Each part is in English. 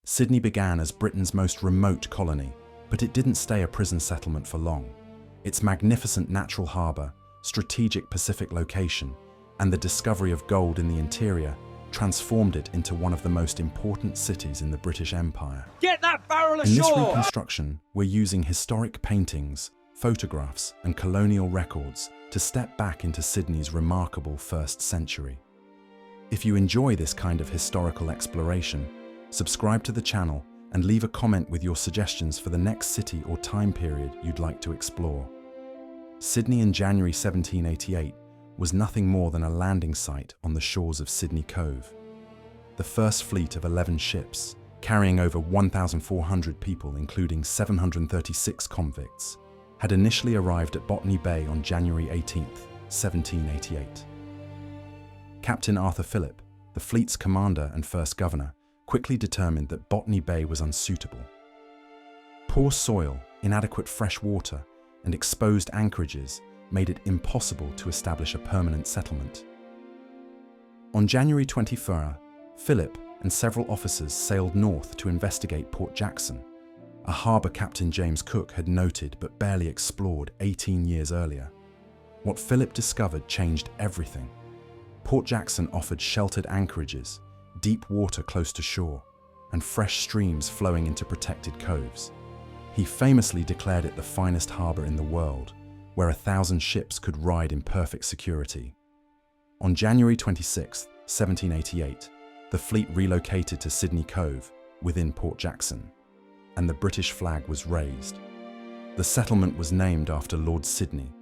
Sydney began as Britain's most remote colony, but it didn't stay a prison settlement for long. Its magnificent natural harbour, strategic Pacific location, and the discovery of gold in the interior transformed it into one of the most important cities in the British Empire. Get that barrel ashore! In this reconstruction, we're using historic paintings, photographs, and colonial records to step back into Sydney's remarkable first century. If you enjoy this kind of historical exploration, subscribe to the channel and leave a comment with your suggestions for the next city or time period you'd like to explore. Sydney in January 1788 was nothing more than a landing site on the shores of Sydney Cove. The first fleet of 11 ships, carrying over 1,400 people including 736 convicts, had initially arrived at Botany Bay on January 18, 1788. Captain Arthur Phillip, the fleet's commander and first governor, quickly determined that Botany Bay was unsuitable. Poor soil, inadequate fresh water, and exposed anchorages made it impossible to establish a permanent settlement. On January 24, Phillip and several officers sailed north to investigate Port Jackson, a harbour Captain James Cook had noted but barely explored 18 years earlier. What Phillip discovered changed everything. Port Jackson offered sheltered anchorages, deep water close to shore, and fresh streams flowing into protected coves. He famously declared it the finest harbour in the world, where 1,000 ships could ride in perfect security. On January 26, 1788, the fleet relocated to Sydney Cove, within Port Jackson, and the British flag was raised. The settlement was named after Lord Sydney,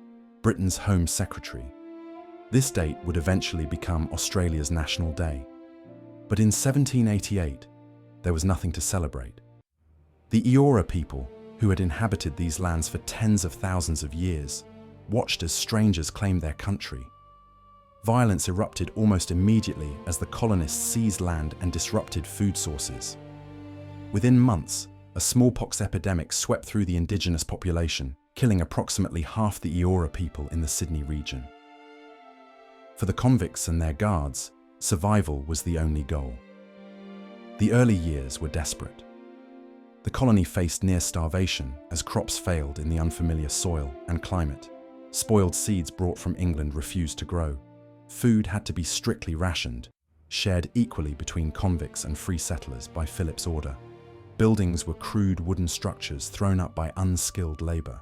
Britain's Home Secretary. This date would eventually become Australia's National Day. But in 1788, there was nothing to celebrate. The Eora people, who had inhabited these lands for tens of thousands of years, watched as strangers claimed their country. Violence erupted almost immediately as the colonists seized land and disrupted food sources. Within months, a smallpox epidemic swept through the indigenous population, killing approximately half the Eora people in the Sydney region. For the convicts and their guards, survival was the only goal. The early years were desperate. The colony faced near starvation as crops failed in the unfamiliar soil and climate. Spoiled seeds brought from England refused to grow. Food had to be strictly rationed, shared equally between convicts and free settlers by Phillip's order. Buildings were crude wooden structures thrown up by unskilled labour.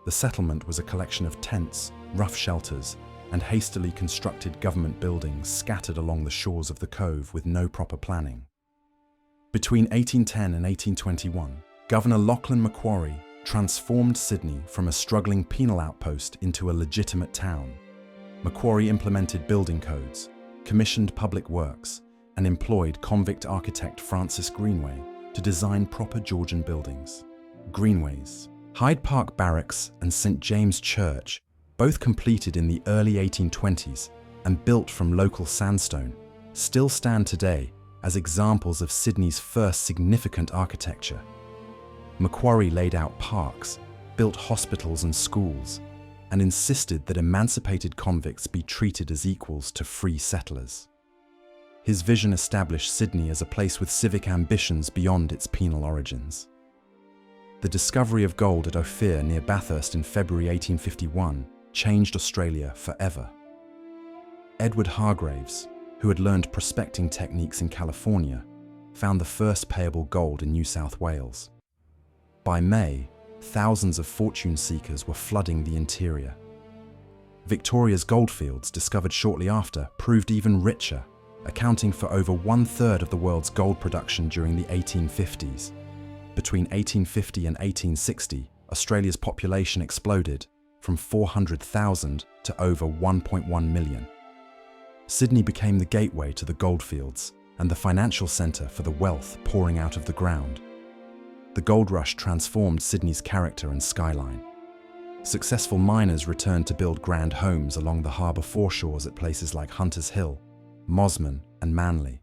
The settlement was a collection of tents, rough shelters, and hastily constructed government buildings scattered along the shores of the cove with no proper planning. Between 1810 and 1821, Governor Lachlan Macquarie transformed Sydney from a struggling penal outpost into a legitimate town. Macquarie implemented building codes, commissioned public works, and employed convict architect Francis Greenway to design proper Georgian buildings. Greenways, Hyde Park Barracks and St James Church, both completed in the early 1820s and built from local sandstone, still stand today as examples of Sydney's first significant architecture. Macquarie laid out parks, built hospitals and schools, and insisted that emancipated convicts be treated as equals to free settlers. His vision established Sydney as a place with civic ambitions beyond its penal origins. The discovery of gold at Ophir near Bathurst in February 1851 changed Australia forever. Edward Hargraves, who had learned prospecting techniques in California, found the first payable gold in New South Wales. By May, thousands of fortune seekers were flooding the interior. Victoria's goldfields, discovered shortly after, proved even richer, accounting for over 1/3 of the world's gold production during the 1850s. Between 1850 and 1860, Australia's population exploded from 400,000 to over 1.1 million. Sydney became the gateway to the goldfields and the financial centre for the wealth pouring out of the ground. The gold rush transformed Sydney's character and skyline. Successful miners returned to build grand homes along the harbour foreshores at places like Hunters Hill, Mosman and Manly.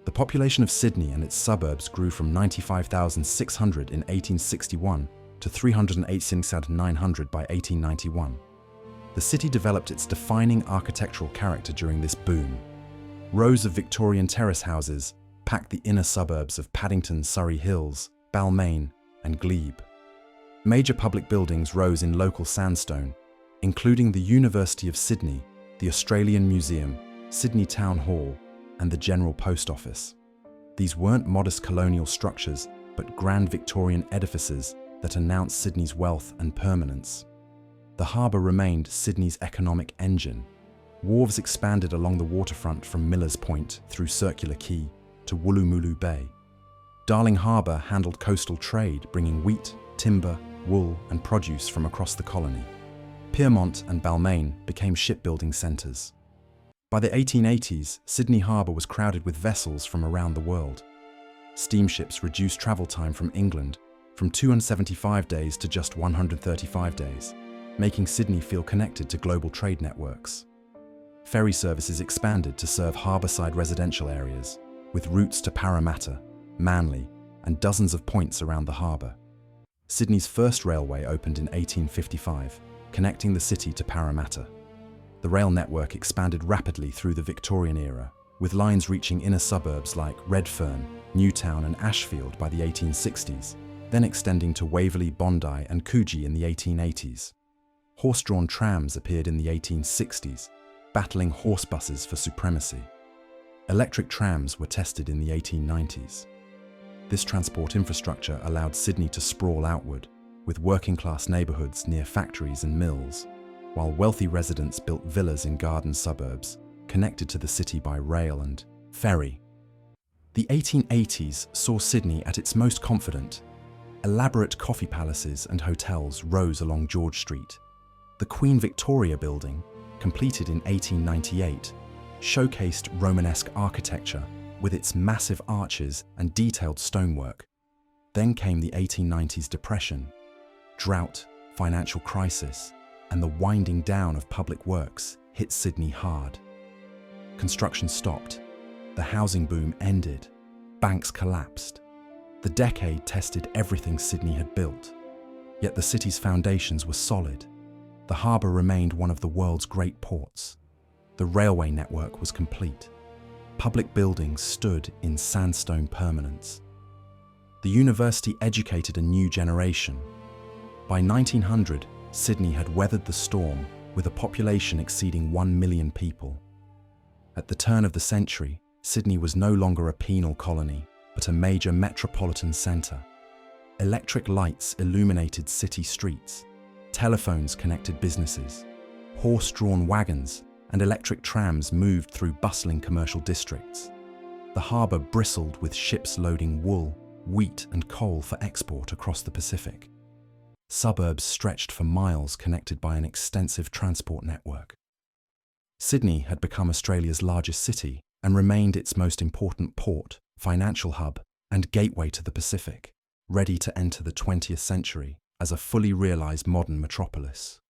The population of Sydney and its suburbs grew from 95,600 in 1861 to 386,900 by 1891. The city developed its defining architectural character during this boom. Rows of Victorian terrace houses, packed the inner suburbs of Paddington, Surrey Hills, Balmain, and Glebe. Major public buildings rose in local sandstone, including the University of Sydney, the Australian Museum, Sydney Town Hall, and the General Post Office. These weren't modest colonial structures, but grand Victorian edifices that announced Sydney's wealth and permanence. The harbour remained Sydney's economic engine. Wharves expanded along the waterfront from Millers Point through Circular Quay to Woolloomooloo Bay. Darling Harbour handled coastal trade, bringing wheat, timber, wool, and produce from across the colony. Pyrmont and Balmain became shipbuilding centres. By the 1880s, Sydney Harbour was crowded with vessels from around the world. Steamships reduced travel time from England from 275 days to just 135 days, making Sydney feel connected to global trade networks. Ferry services expanded to serve harbourside residential areas, with routes to Parramatta, Manly, and dozens of points around the harbour. Sydney's first railway opened in 1855, connecting the city to Parramatta. The rail network expanded rapidly through the Victorian era, with lines reaching inner suburbs like Redfern, Newtown and Ashfield by the 1860s, then extending to Waverley, Bondi and Coogee in the 1880s. Horse-drawn trams appeared in the 1860s, battling horse buses for supremacy. Electric trams were tested in the 1890s. This transport infrastructure allowed Sydney to sprawl outward, with working-class neighbourhoods near factories and mills, while wealthy residents built villas in garden suburbs, connected to the city by rail and ferry. The 1880s saw Sydney at its most confident. Elaborate coffee palaces and hotels rose along George Street. The Queen Victoria building, completed in 1898, showcased Romanesque architecture with its massive arches and detailed stonework. Then came the 1890s depression. Drought, financial crisis, and the winding down of public works hit Sydney hard. Construction stopped. The housing boom ended. Banks collapsed. The decade tested everything Sydney had built. Yet the city's foundations were solid. The harbour remained one of the world's great ports. The railway network was complete. Public buildings stood in sandstone permanence. The university educated a new generation. By 1900, Sydney had weathered the storm with a population exceeding 1 million people. At the turn of the century, Sydney was no longer a penal colony, but a major metropolitan centre. Electric lights illuminated city streets. Telephones connected businesses. Horse-drawn wagons and electric trams moved through bustling commercial districts. The harbour bristled with ships loading wool, wheat and coal for export across the Pacific. Suburbs stretched for miles, connected by an extensive transport network. Sydney had become Australia's largest city and remained its most important port, financial hub, and gateway to the Pacific, ready to enter the 20th century as a fully realised modern metropolis.